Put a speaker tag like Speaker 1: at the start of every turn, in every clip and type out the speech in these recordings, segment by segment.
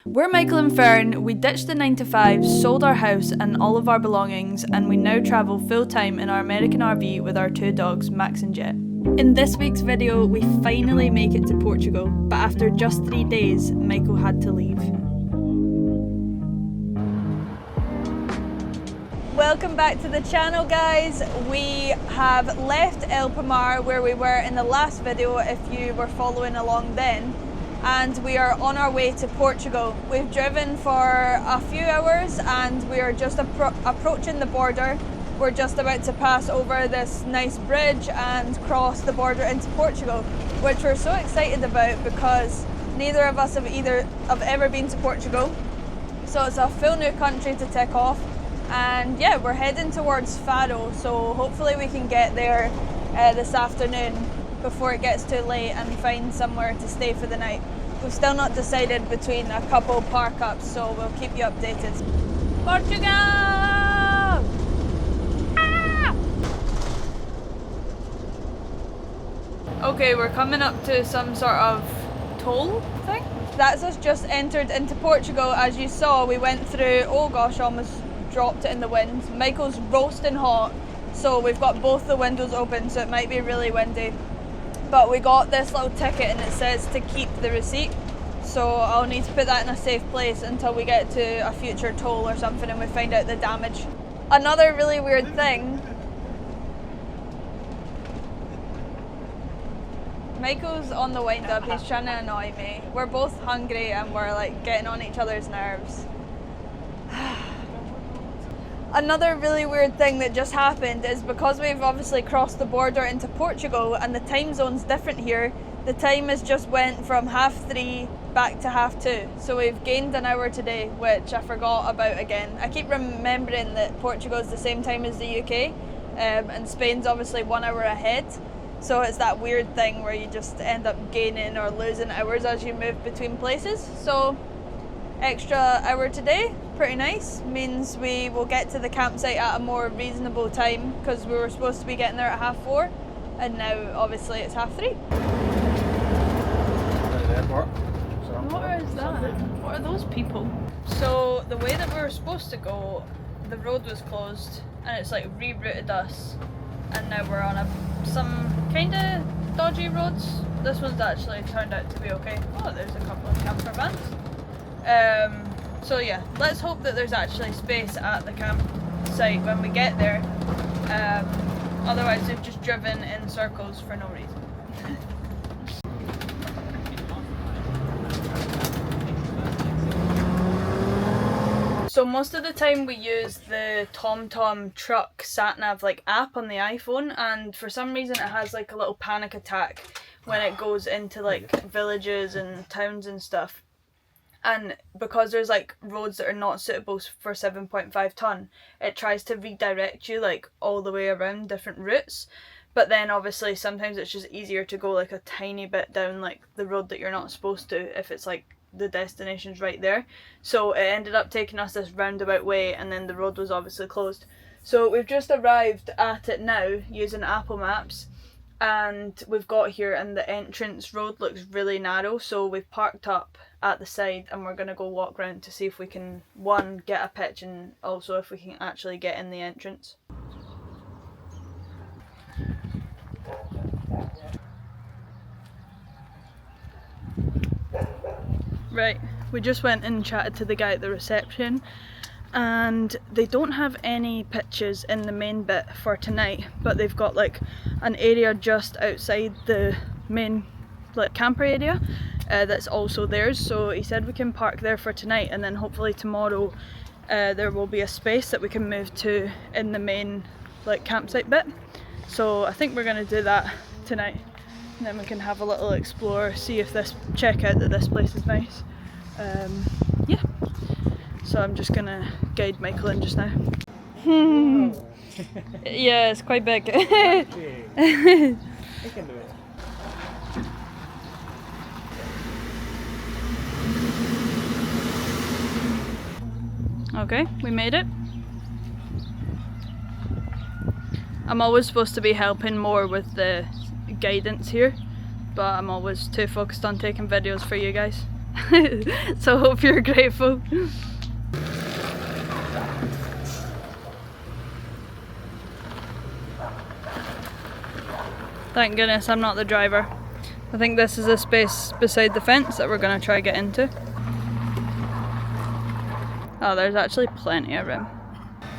Speaker 1: We're Michael and Fern. We ditched the 9 to 5, sold our house and all of our belongings, and we now travel full time in our American RV with our two dogs, Max and Jet. In this week's video, we finally make it to Portugal, but after just 3 days, Michael had to leave. Welcome back to the channel, guys. We have left El Palmar where we were in the last video if you were following along then, and we are on our way to Portugal. We've driven for a few hours and we are just approaching the border. We're just about to pass over this nice bridge and cross the border into Portugal, which we're so excited about because neither of us have ever been to Portugal. So it's a full new country to tick off. And yeah, we're heading towards Faro, so hopefully we can get there this afternoon before it gets too late and find somewhere to stay for the night. We've still not decided between a couple PARKUPs, so we'll keep you updated. Portugal! Ah! Okay, we're coming up to some sort of toll thing. That's us just entered into Portugal. As you saw, we went through, oh gosh, almost dropped it in the wind. Michael's roasting hot, so we've got both the windows open, so it might be really windy. But we got this little ticket and it says to keep the receipt, so I'll need to put that in a safe place until we get to a future toll or something and we find out the damage. Another really weird thing, Michael's on the wind up, he's trying to annoy me. We're both hungry and we're like getting on each other's nerves. Another really weird thing that just happened is because we've obviously crossed the border into Portugal and the time zone's different here, the time has just went from 3:30 back to 2:30. So we've gained an hour today, which I forgot about again. I keep remembering that Portugal is the same time as the UK, and Spain's obviously 1 hour ahead. So it's that weird thing where you just end up gaining or losing hours as you move between places. So extra hour today, pretty nice, means we will get to the campsite at a more reasonable time because we were supposed to be getting there at 4:30 and now obviously it's 3:30. What is that? What are those people? So the way that we were supposed to go, the road was closed and it's like rerouted us, and now we're on some kind of dodgy roads. This one's actually turned out to be okay. Oh, there's a couple of camper vans. So yeah, let's hope that there's actually space at the campsite when we get there. Otherwise we've just driven in circles for no reason. So most of the time we use the TomTom truck sat-nav like app on the iPhone, and for some reason it has like a little panic attack when it goes into like villages and towns and stuff. And because there's like roads that are not suitable for 7.5 ton, it tries to redirect you like all the way around different routes. But then obviously sometimes it's just easier to go like a tiny bit down like the road that you're not supposed to if it's like the destination's right there. So it ended up taking us this roundabout way, and then the road was obviously closed. So we've just arrived at it now using Apple Maps, and we've got here and the entrance road looks really narrow, so we've parked up at the side and we're going to go walk around to see if we can, one, get a pitch, and also if we can actually get in the entrance. Right, we just went and chatted to the guy at the reception, and they don't have any pitches in the main bit for tonight, but they've got like an area just outside the main like camper area that's also theirs. So he said we can park there for tonight, and then hopefully tomorrow there will be a space that we can move to in the main like campsite bit. So I think we're going to do that tonight, and then we can have a little explore, see if check out that this place is nice. Yeah, so I'm just gonna guide Michael in just now. Yeah, it's quite big. I can do it. Okay, we made it. I'm always supposed to be helping more with the guidance here, but I'm always too focused on taking videos for you guys. So hope you're grateful. Thank goodness I'm not the driver. I think this is the space beside the fence that we're going to try get into. Oh, there's actually plenty of room.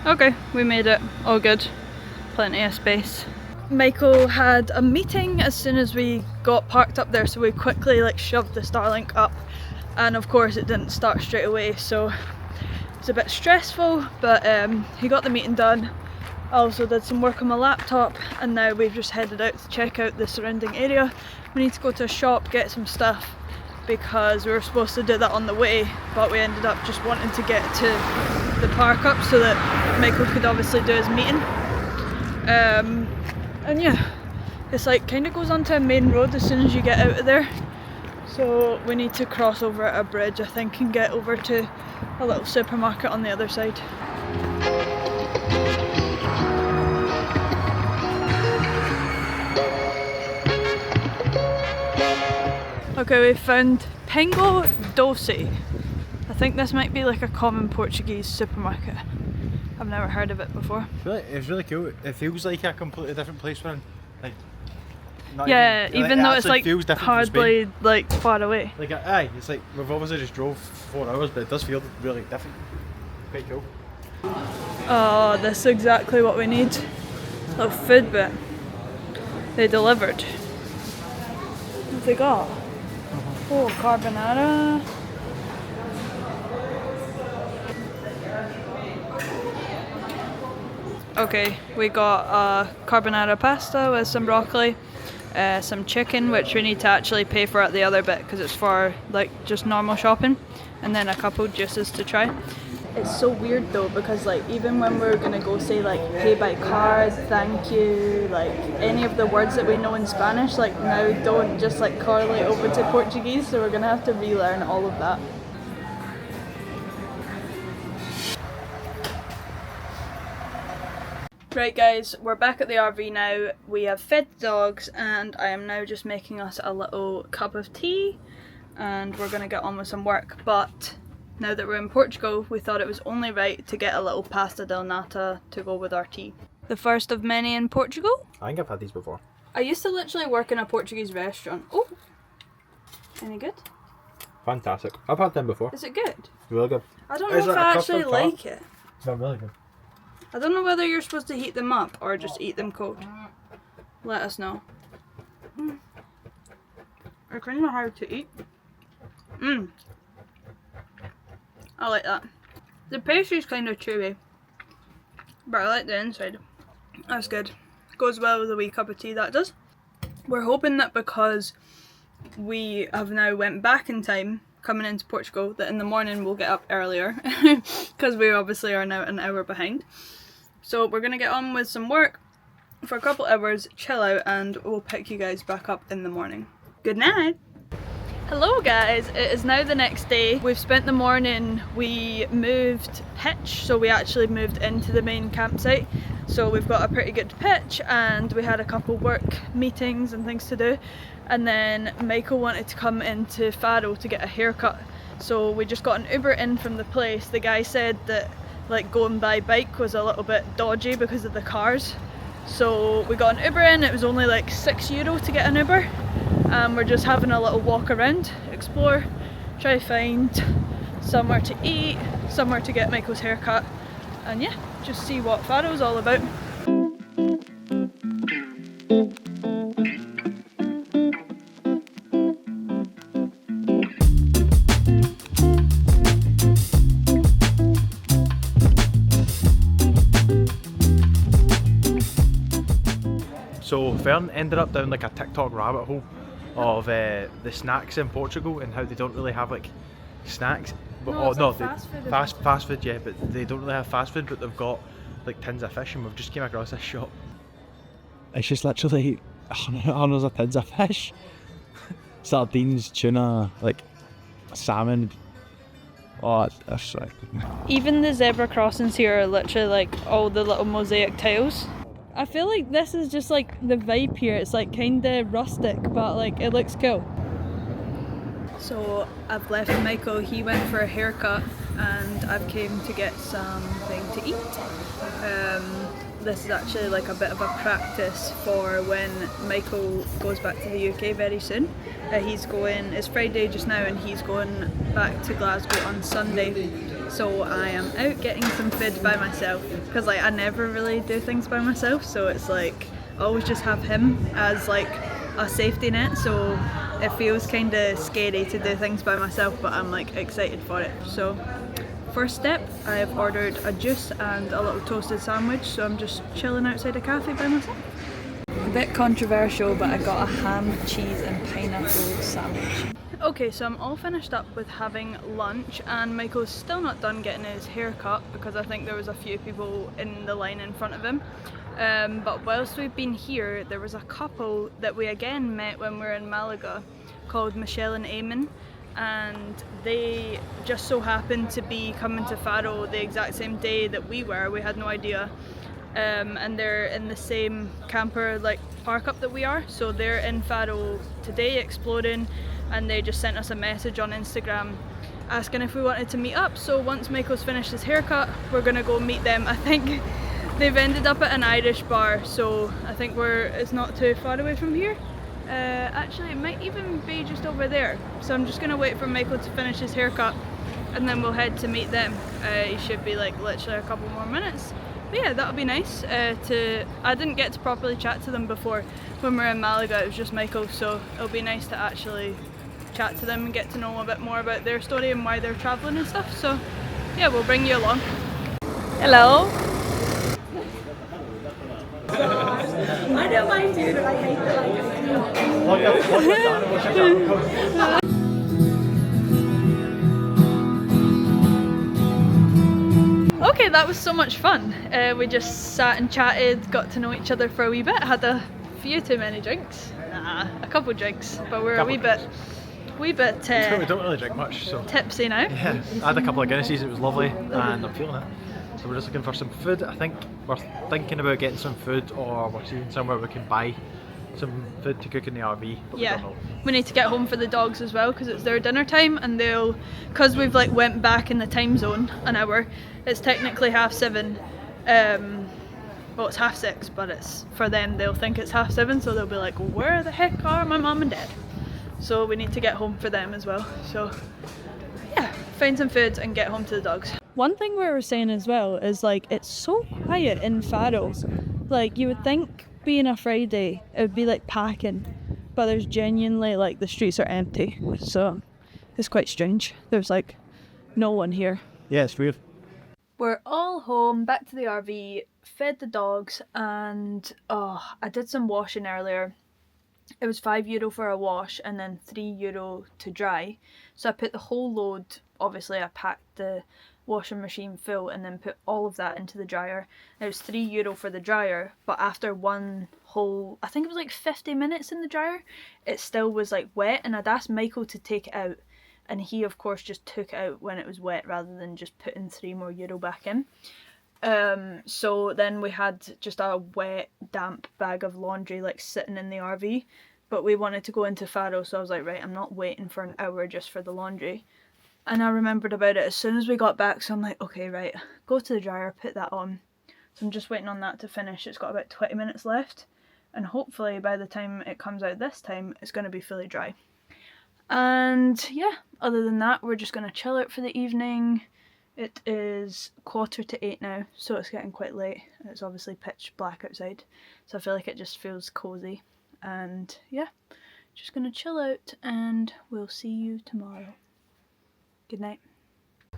Speaker 1: Okay, we made it. All good. Plenty of space. Michael had a meeting as soon as we got parked up there, so we quickly like shoved the Starlink up, and of course it didn't start straight away, so it's a bit stressful, but he got the meeting done. I also did some work on my laptop, and now we've just headed out to check out the surrounding area. We need to go to a shop, get some stuff, because we were supposed to do that on the way, but we ended up just wanting to get to the PARKUP so that Michael could obviously do his meeting. And yeah, it's like kind of goes onto a main road as soon as you get out of there. So we need to cross over a bridge, I think, and get over to a little supermarket on the other side. Okay, we found Pingo Doce. I think this might be like a common Portuguese supermarket. I've never heard of it before.
Speaker 2: It's really cool. It feels like a completely different place, man. Like,
Speaker 1: yeah, even though it's like
Speaker 2: feels
Speaker 1: hardly like far away.
Speaker 2: Like, aye, it's like we've obviously just drove 4 hours, but it does feel really different. Quite cool.
Speaker 1: Oh, this is exactly what we need. Little food bit. They delivered. What's they got? Oh, carbonara. Okay, we got carbonara pasta with some broccoli, some chicken, which we need to actually pay for at the other bit because it's for like just normal shopping, and then a couple juices to try. It's so weird though, because like even when we're gonna go say like pay by card, thank you, like any of the words that we know in Spanish like now don't just like correlate over to Portuguese, so we're gonna have to relearn all of that. Right guys, we're back at the RV now. We have fed the dogs and I am now just making us a little cup of tea and we're going to get on with some work. But now that we're in Portugal, we thought it was only right to get a little pasta del nata to go with our tea. The first of many in Portugal.
Speaker 2: I think I've had these before.
Speaker 1: I used to literally work in a Portuguese restaurant. Oh, any good?
Speaker 2: Fantastic. I've had them before.
Speaker 1: Is it good?
Speaker 2: Really good.
Speaker 1: I don't know if I actually like it.
Speaker 2: They're really good.
Speaker 1: I don't know whether you're supposed to heat them up or just eat them cold. Let us know. They're kind of hard to eat. I like that. The pastry's kind of chewy, but I like the inside. That's good. Goes well with a wee cup of tea, that does. We're hoping that because we have now went back in time coming into Portugal, that in the morning we'll get up earlier because we obviously are now an hour behind. So we're going to get on with some work for a couple hours, chill out, and we'll pick you guys back up in the morning. Good night! Hello guys, it is now the next day. We've spent the morning, we moved pitch, so we actually moved into the main campsite. So we've got a pretty good pitch and we had a couple work meetings and things to do. And then Michael wanted to come into Faro to get a haircut. So we just got an Uber in from the place. The guy said that like going by bike was a little bit dodgy because of the cars. So we got an Uber in, it was only like €6 to get an Uber. We're just having a little walk around, explore, try to find somewhere to eat, somewhere to get Michael's haircut, and yeah, just see what Faro's all about.
Speaker 2: So Fern ended up down like a TikTok rabbit hole of the snacks in Portugal and how they don't really have like snacks. But, fast food, yeah, but they don't really have fast food, but they've got like tins of fish, and we've just came across this shop. It's just literally hundreds of tins of fish. Sardines, tuna, like salmon. Oh, that's sick.
Speaker 1: Even the zebra crossings here are literally like all the little mosaic tiles. I feel like this is just like the vibe here. It's like kinda rustic, but like it looks cool. So I've left Michael, he went for a haircut and I've came to get something to eat. This is actually like a bit of a practice for when Michael goes back to the UK very soon. It's Friday just now and he's going back to Glasgow on Sunday. So I am out getting some food by myself because like I never really do things by myself, so it's like I always just have him as like a safety net, so it feels kind of scary to do things by myself, but I'm like excited for it. So first step, I've ordered a juice and a little toasted sandwich, so I'm just chilling outside a cafe by myself. A bit controversial, but I got a ham, cheese and pineapple sandwich. Okay, so I'm all finished up with having lunch and Michael's still not done getting his hair cut because I think there was a few people in the line in front of him. But whilst we've been here, there was a couple that we again met when we were in Malaga called Michael and Eamon, and they just so happened to be coming to Faro the exact same day that we were. We had no idea. And they're in the same camper like PARKUP that we are, so they're in Faro today exploring, and they just sent us a message on Instagram asking if we wanted to meet up. So once Michael's finished his haircut, we're gonna go meet them. I think they've ended up at an Irish bar, so I think it's not too far away from here. Actually, it might even be just over there. So I'm just gonna wait for Michael to finish his haircut and then we'll head to meet them. He should be like literally a couple more minutes. But yeah, that'll be nice. I didn't get to properly chat to them before when we were in Malaga, it was just Michael, so it'll be nice to actually chat to them and get to know a bit more about their story and why they're travelling and stuff. So yeah, we'll bring you along. Hello!
Speaker 3: I don't mind you, but I hate that
Speaker 1: Okay, that was so much fun. We just sat and chatted, got to know each other for a wee bit, had a few too many drinks. Nah, a couple drinks, but we're a wee bit
Speaker 2: we don't really drink much, so
Speaker 1: tipsy now.
Speaker 2: Yeah, I had a couple of Guinnesses, it was lovely, and I'm feeling it. So we're just looking for some food. I think we're thinking about getting some food, or we're seeing somewhere we can buy some food to cook in the RV, but we don't know.
Speaker 1: We need to get home for the dogs as well because it's their dinner time, and because we've like went back in the time zone an hour, it's technically 7:30. Well, it's 6:30, but it's for them, they'll think it's 7:30, so they'll be like, where the heck are my mum and dad? So we need to get home for them as well. So yeah, find some food and get home to the dogs. One thing we were saying as well is like it's so quiet in Faro. Like you would think being a Friday it would be like packing, but there's genuinely like the streets are empty, so it's quite strange. There's like no one here.
Speaker 2: Yeah, it's weird.
Speaker 1: We're all home, back to the RV, fed the dogs, and I did some washing earlier. It was €5 for a wash and then €3 to dry. So I put the whole load, obviously I packed the washing machine full and then put all of that into the dryer. It was €3 for the dryer, but after one whole, I think it was like 50 minutes in the dryer, it still was like wet, and I'd asked Michael to take it out, and he of course just took it out when it was wet rather than just putting €3 more back in. So then we had just a wet, damp bag of laundry like sitting in the RV, but we wanted to go into Faro, so I was like, right, I'm not waiting for an hour just for the laundry. And I remembered about it as soon as we got back, so I'm like, okay, right, go to the dryer, put that on. So I'm just waiting on that to finish. It's got about 20 minutes left, and hopefully by the time it comes out this time, it's going to be fully dry. And yeah, other than that, we're just going to chill out for the evening. It is 7:45 now, so it's getting quite late. It's obviously pitch black outside, so I feel like it just feels cozy. And yeah, just gonna chill out, and we'll see you tomorrow. Good night.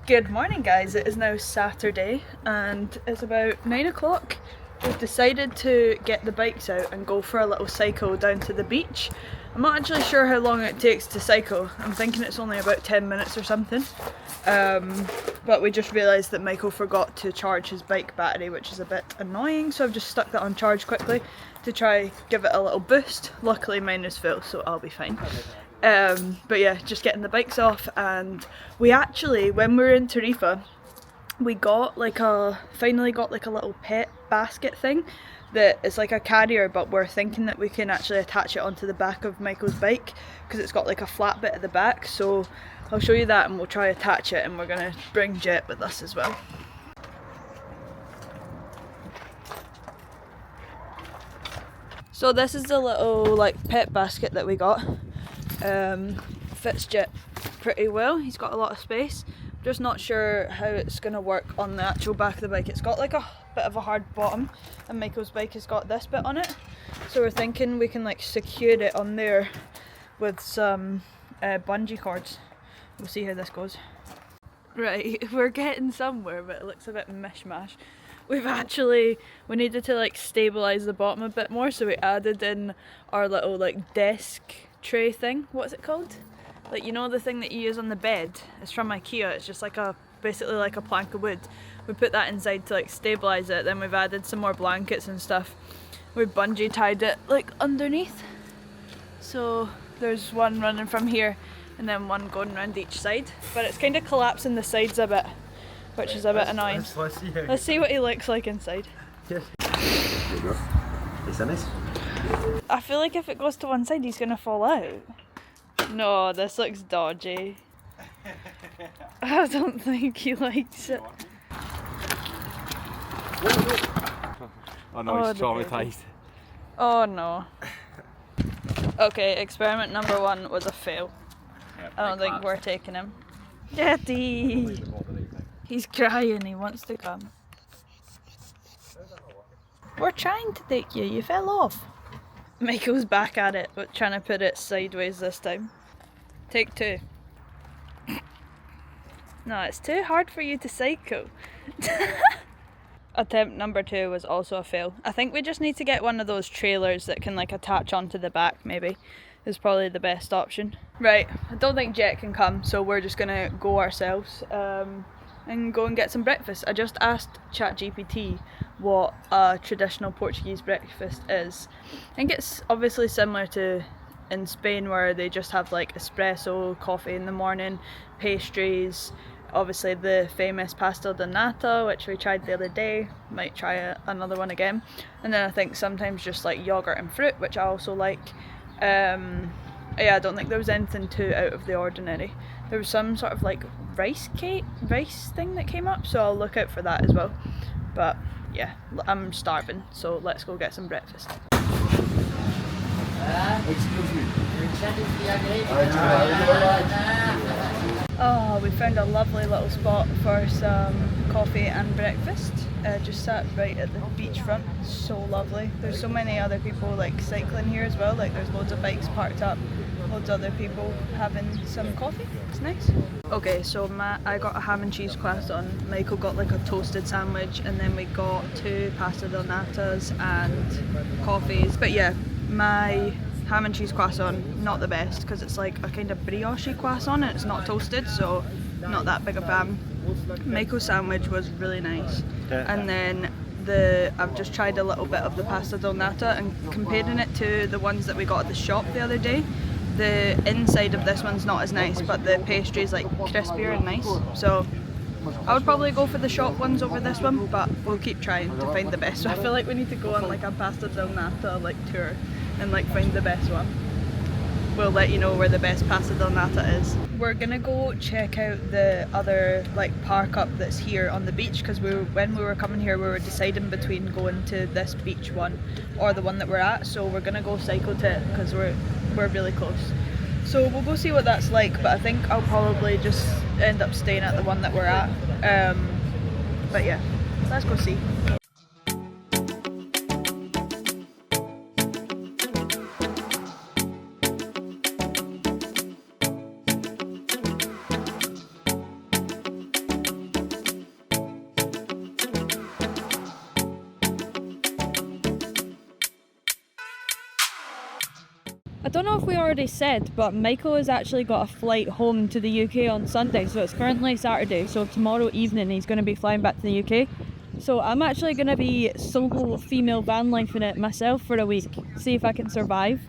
Speaker 1: Good morning, guys. It is now Saturday, and it's about 9 o'clock. We've decided to get the bikes out and go for a little cycle down to the beach. I'm not actually sure how long it takes to cycle. I'm thinking it's only about 10 minutes or something. But we just realised that Michael forgot to charge his bike battery, which is a bit annoying, so I've just stuck that on charge quickly to try give it a little boost. Luckily mine is full, so I'll be fine. But yeah, just getting the bikes off, and we actually, when we were in Tarifa, we got like finally got like a little pet basket thing that is like a carrier, but we're thinking that we can actually attach it onto the back of Michael's bike because it's got like a flat bit at the back. So I'll show you that and we'll try attach it, and we're gonna bring Jet with us as well. So this is the little like pet basket that we got. Fits Jet pretty well. He's got a lot of space. Just not sure how it's gonna work on the actual back of the bike. It's got like a bit of a hard bottom, and Michael's bike has got this bit on it. So we're thinking we can like secure it on there with some bungee cords. We'll see how this goes. Right, we're getting somewhere, but it looks a bit mishmash. We needed to like stabilise the bottom a bit more, so we added in our little like desk tray thing. What's it called? Like, you know, the thing that you use on the bed? It's from IKEA. It's just like basically like a plank of wood. We put that inside to like stabilise it. Then we've added some more blankets and stuff. We bungee tied it like underneath. So there's one running from here and then one going around each side. But it's kind of collapsing the sides a bit, which is a bit annoying. Let's see what he looks like inside.
Speaker 2: Yes. There you go. Is that nice?
Speaker 1: I feel like if it goes to one side, he's gonna fall out. No, this looks dodgy. I don't think he likes it.
Speaker 2: Oh no, he's traumatised.
Speaker 1: Oh no. Okay, experiment number 1 was a fail. I don't think we're taking him. Jetty! He's crying, he wants to come. We're trying to take you, you fell off. Michael's back at it, but trying to put it sideways this time. Take 2. No, it's too hard for you to cycle. Attempt number 2 was also a fail. I think we just need to get one of those trailers that can like attach onto the back, maybe. Is probably the best option. Right, I don't think Jet can come, so we're just gonna go ourselves and go and get some breakfast. I just asked ChatGPT what a traditional Portuguese breakfast is. I think it's obviously similar to in Spain, where they just have like espresso, coffee in the morning, pastries, obviously the famous pastel de nata, which we tried the other day, might try another one again, and then I think sometimes just like yogurt and fruit, which I also like. Yeah, I don't think there was anything too out of the ordinary. There was some sort of like rice thing that came up, so I'll look out for that as well. But yeah, I'm starving, so let's go get some breakfast.
Speaker 4: Excuse me.
Speaker 1: Oh, we found a lovely little spot for some coffee and breakfast. Just sat right at the beachfront. So lovely. There's so many other people like cycling here as well. Like there's loads of bikes parked up, loads of other people having some coffee. It's nice. Okay, so I got a ham and cheese croissant. Michael got like a toasted sandwich, and then we got 2 pasta del natas and coffees. But yeah, my ham and cheese croissant, not the best, because it's like a kind of brioche croissant and it's not toasted, so not that big a fan. Michael's sandwich was really nice. And then I've just tried a little bit of the pasta del nata, and comparing it to the ones that we got at the shop the other day, the inside of this one's not as nice, but the pastry is like crispier and nice. So I would probably go for the shop ones over this one, but we'll keep trying to find the best. So I feel like we need to go on like a pasta del nata like tour and like find the best one. We'll let you know where the best pasta del nata is. We're gonna go check out the other like PARKUP that's here on the beach, because when we were coming here we were deciding between going to this beach one or the one that we're at, so we're gonna go cycle to it because we're really close. So we'll go see what that's like, but I think I'll probably just end up staying at the one that we're at. But yeah, let's go see. I don't know if we already said, but Michael has actually got a flight home to the UK on Sunday, so it's currently Saturday, so tomorrow evening he's going to be flying back to the UK. So I'm actually going to be solo female van lifing it myself for a week, see if I can survive.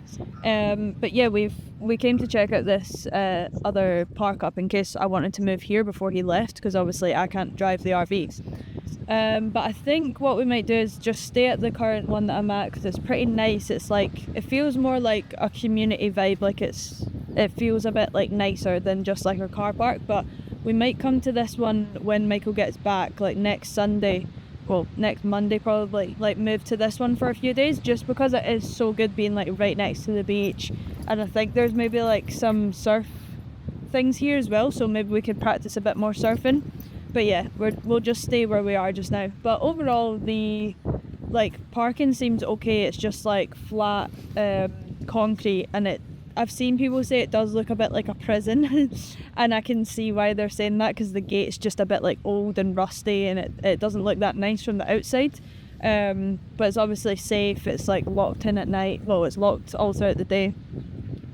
Speaker 1: But yeah, we came to check out this other PARKUP in case I wanted to move here before he left, because obviously I can't drive the RV. But I think what we might do is just stay at the current one that I'm at, because it's pretty nice. It's like, it feels more like a community vibe, like it feels a bit like nicer than just like a car park. But we might come to this one when Michael gets back, like next Sunday, well, next Monday probably, like move to this one for a few days, just because it is so good being like right next to the beach. And I think there's maybe like some surf things here as well, so maybe we could practice a bit more surfing. But yeah, we'll just stay where we are just now. But overall, the like parking seems okay. It's just like flat concrete, and I've seen people say it does look a bit like a prison and I can see why they're saying that, because the gate's just a bit like old and rusty, and it doesn't look that nice from the outside. But it's obviously safe. It's like locked in at night. Well, it's locked all throughout the day.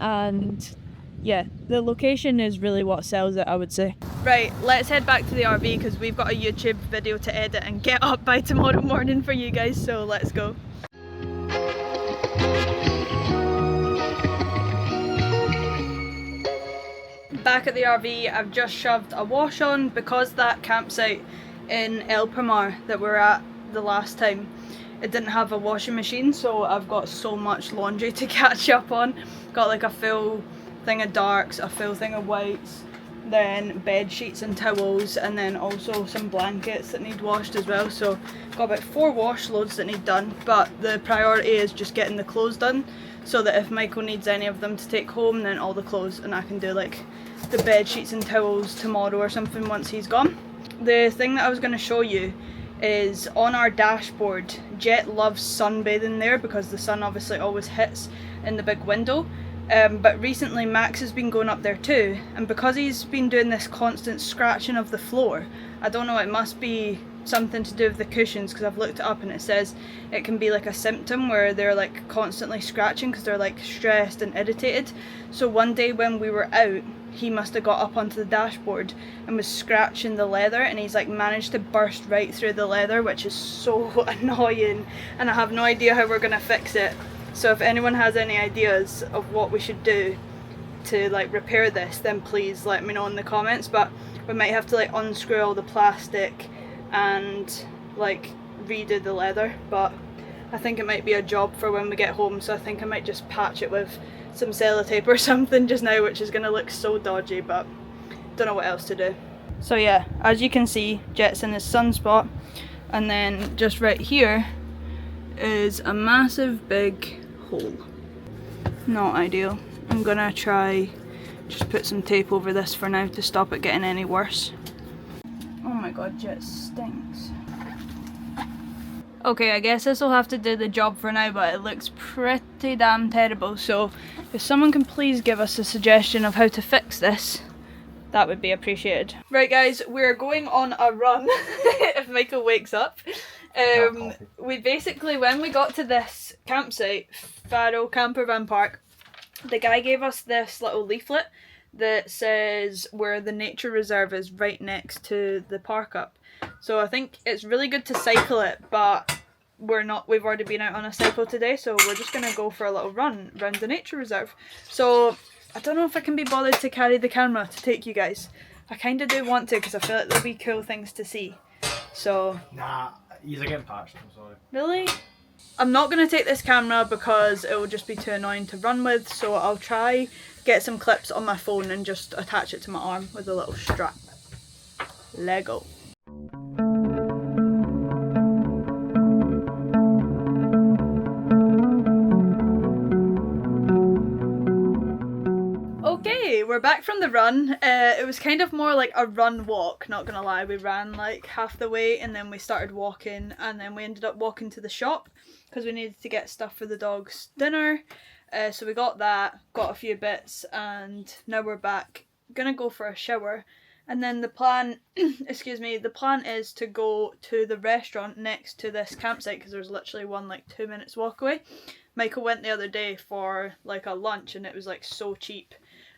Speaker 1: And yeah, the location is really what sells it, I would say. Right, let's head back to the RV because we've got a YouTube video to edit and get up by tomorrow morning for you guys, so let's go. Back at the RV, I've just shoved a wash on because that campsite in El Palmar that we were at the last time, it didn't have a washing machine, so I've got so much laundry to catch up on. Got like a full thing of darks, a full thing of whites, then bed sheets and towels, and then also some blankets that need washed as well. So got about 4 wash loads that need done, but the priority is just getting the clothes done, so that if Michael needs any of them to take home, then all the clothes, and I can do like the bed sheets and towels tomorrow or something once he's gone. The thing that I was going to show you is on our dashboard. Jet loves sunbathing there because the sun obviously always hits in the big window. But recently Max has been going up there too, and because he's been doing this constant scratching of the floor, I don't know, it must be something to do with the cushions, because I've looked it up and it says it can be like a symptom where they're like constantly scratching because they're like stressed and irritated. So one day when we were out, he must have got up onto the dashboard and was scratching the leather, and he's like managed to burst right through the leather, which is so annoying, and I have no idea how we're gonna fix it. So if anyone has any ideas of what we should do to like repair this, then please let me know in the comments. But we might have to like unscrew all the plastic and like redo the leather, but I think it might be a job for when we get home, so I think I might just patch it with some sellotape or something just now, which is going to look so dodgy, but don't know what else to do. So yeah, as you can see, Jet's in his sunspot, and then just right here is a massive big hole. Not ideal. I'm gonna try just put some tape over this for now to stop it getting any worse. Oh my god, Jet stinks. Okay, I guess this will have to do the job for now, but it looks pretty damn terrible, so if someone can please give us a suggestion of how to fix this, that would be appreciated. Right guys, we're going on a run if Michael wakes up. We basically, when we got to this campsite, Faro Campervan Park, the guy gave us this little leaflet that says where the nature reserve is right next to the PARKUP. So I think it's really good to cycle it, but we've already been out on a cycle today, so we're just gonna go for a little run around the nature reserve. So I don't know if I can be bothered to carry the camera to take you guys. I kind of do want to, because I feel like there'll be cool things to see. So
Speaker 2: nah, you're getting patched, I'm sorry.
Speaker 1: Really? I'm not going to take this camera because it will just be too annoying to run with, so I'll try get some clips on my phone and just attach it to my arm with a little strap. Lego. Okay, we're back from the run. It was kind of more like a run walk, not gonna lie. We ran like half the way and then we started walking, and then we ended up walking to the shop because we needed to get stuff for the dog's dinner. So we got that, got a few bits, and now we're back. Gonna go for a shower, and then the plan, excuse me, the plan is to go to the restaurant next to this campsite because there's literally one like 2 minutes walk away. Michael went the other day for like a lunch and it was like so cheap.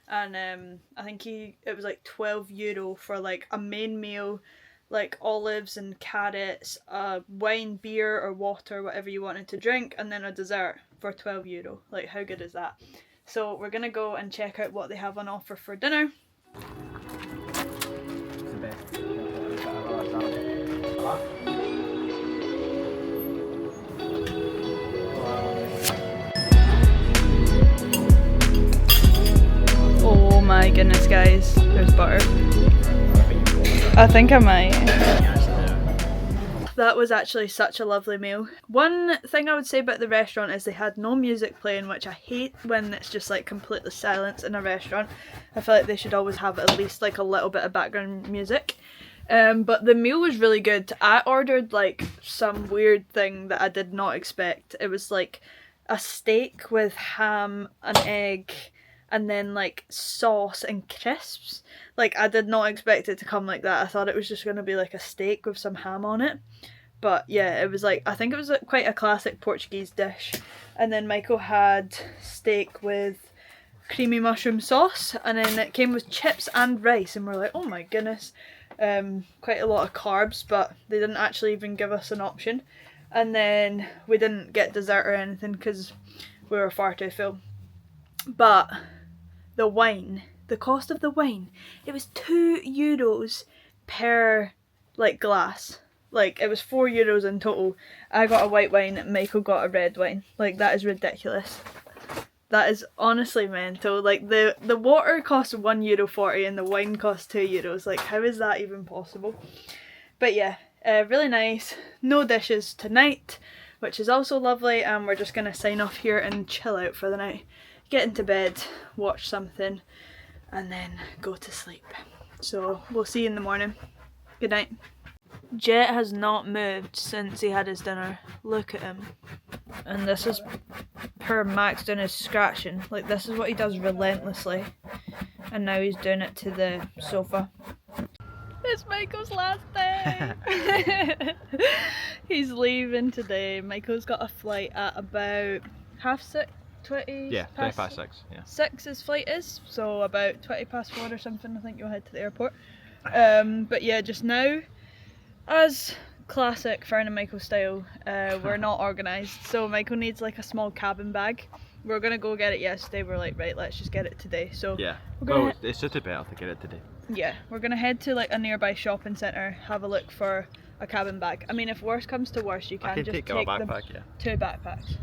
Speaker 1: And I think it was like €12 for like a main meal, like olives and carrots, wine, beer or water, whatever you wanted to drink, and then a dessert for €12. Like, how good is that? So we're gonna go and check out what they have on offer for dinner. Oh my goodness, guys, there's butter. I think I might. That was actually such a lovely meal. One thing I would say about the restaurant is they had no music playing, which I hate when it's just like completely silence in a restaurant. I feel like they should always have at least like a little bit of background music. But the meal was really good. I ordered like some weird thing that I did not expect. It was like a steak with ham, an egg, and then like sauce and crisps. Like, I did not expect it to come like that. I thought it was just going to be like a steak with some ham on it. But yeah, it was like, I think it was like quite a classic Portuguese dish. And then Michael had steak with creamy mushroom sauce, and then it came with chips and rice, and we're like, oh my goodness. Quite a lot of carbs, but they didn't actually even give us an option. And then we didn't get dessert or anything because we were far too full. But the wine, the cost of the wine, it was €2 per like glass. Like, it was €4 in total. I got a white wine, Michael got a red wine. Like, that is ridiculous. That is honestly mental. Like, the water costs €1.40 and the wine costs €2. Like, how is that even possible? But yeah, really nice. No dishes tonight, which is also lovely, and we're just gonna sign off here and chill out for the night. Get into bed, watch something, and then go to sleep. So we'll see you in the morning. Good night. Jet has not moved since he had his dinner. Look at him. And this is per Max doing his scratching. Like, this is what he does relentlessly. And now he's doing it to the sofa. It's Michael's last day! He's leaving today. Michael's got a flight at about 6:30. 20
Speaker 2: Yeah,
Speaker 1: past
Speaker 2: 6. Yeah.
Speaker 1: 6 his flight is, so about 4:20 or something I think you'll head to the airport. But yeah, just now, as classic Fern and Michael style, we're not organised, so Michael needs like a small cabin bag. We were going to go get it yesterday, we're like, right, let's just get it today. So
Speaker 2: yeah, it's just better to get it today. Yeah,
Speaker 1: we're going to head to like a nearby shopping centre, have a look for a cabin bag. I mean, if worst comes to worst, you can just take
Speaker 2: a backpack, yeah.
Speaker 1: 2 backpacks.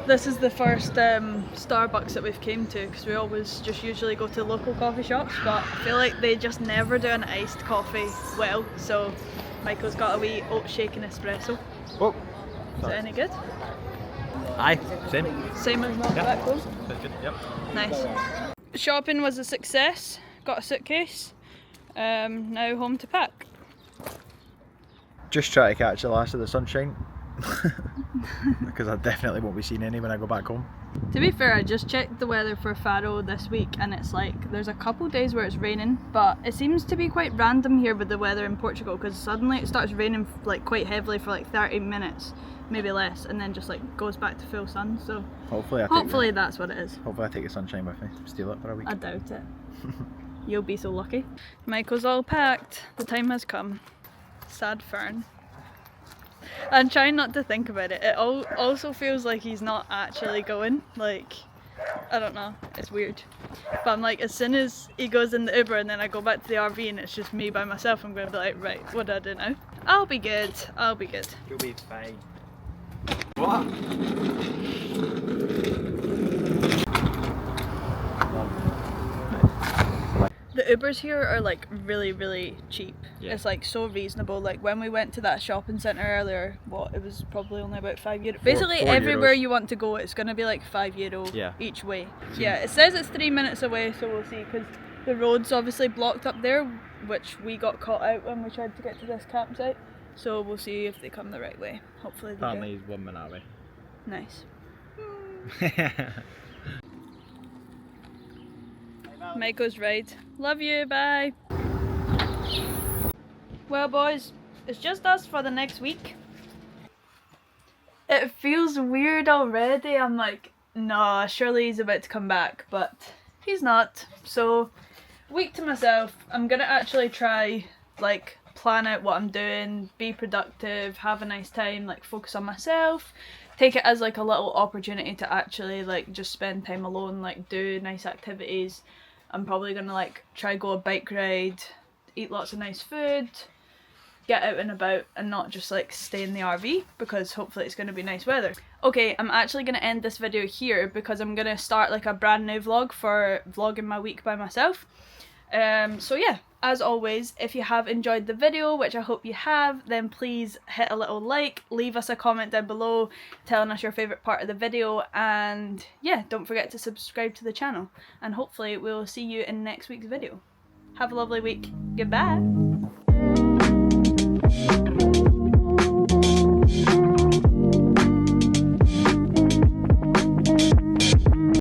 Speaker 1: This is the first Starbucks that we've came to, because we always just usually go to local coffee shops, but I feel like they just never do an iced coffee well, so Michael's got a wee oat shake and espresso.
Speaker 2: Oh,
Speaker 1: is it any good?
Speaker 2: Aye, same.
Speaker 1: Same as not back home?
Speaker 2: That's good, yep.
Speaker 1: Nice. Shopping was a success, got a suitcase, now home to pack.
Speaker 2: Just try to catch the last of the sunshine. Because I definitely won't be seeing any when I go back home.
Speaker 1: To be fair, I just checked the weather for Faro this week, and it's like there's a couple days where it's raining, but it seems to be quite random here with the weather in Portugal, because suddenly it starts raining like quite heavily for like 30 minutes, maybe less, and then just like goes back to full sun. So hopefully that's what it is.
Speaker 2: Hopefully I take the sunshine with me, steal it for a week.
Speaker 1: I doubt it. You'll be so lucky. Michael's all packed. The time has come. Sad Fern. I'm trying not to think about it. It also feels like he's not actually going. Like, I don't know. It's weird. But I'm like, as soon as he goes in the Uber and then I go back to the RV and it's just me by myself, I'm going to be like, right, what do I do now? I'll be good. I'll be good.
Speaker 2: You'll be fine. What?
Speaker 1: The Ubers here are like really, really cheap.
Speaker 2: Yeah.
Speaker 1: It's like so reasonable. Like when we went to that shopping centre earlier, it was probably only about €5. Basically everywhere you want to go, it's going to be like €5 each way. Yeah, it says it's 3 minutes away, so we'll see, because the road's obviously blocked up there, which we got caught out when we tried to get to this campsite. So we'll see if they come the right way. Hopefully they
Speaker 2: Apparently he's 1 minute away.
Speaker 1: Nice. Michael's ride. Love you, bye. Well boys, it's just us for the next week. It feels weird already. I'm like, nah, surely he's about to come back, but he's not. So, week to myself. I'm gonna actually try, like, plan out what I'm doing, be productive, have a nice time, like, focus on myself, take it as like a little opportunity to actually like just spend time alone, like do nice activities. I'm probably gonna like try go a bike ride, eat lots of nice food, get out and about and not just like stay in the RV because hopefully it's going to be nice weather. Okay, I'm actually going to end this video here because I'm going to start like a brand new vlog for vlogging my week by myself. So yeah, as always, if you have enjoyed the video, which I hope you have, then please hit a little like, leave us a comment down below telling us your favourite part of the video, and yeah, don't forget to subscribe to the channel, and hopefully we'll see you in next week's video. Have a lovely week. Goodbye!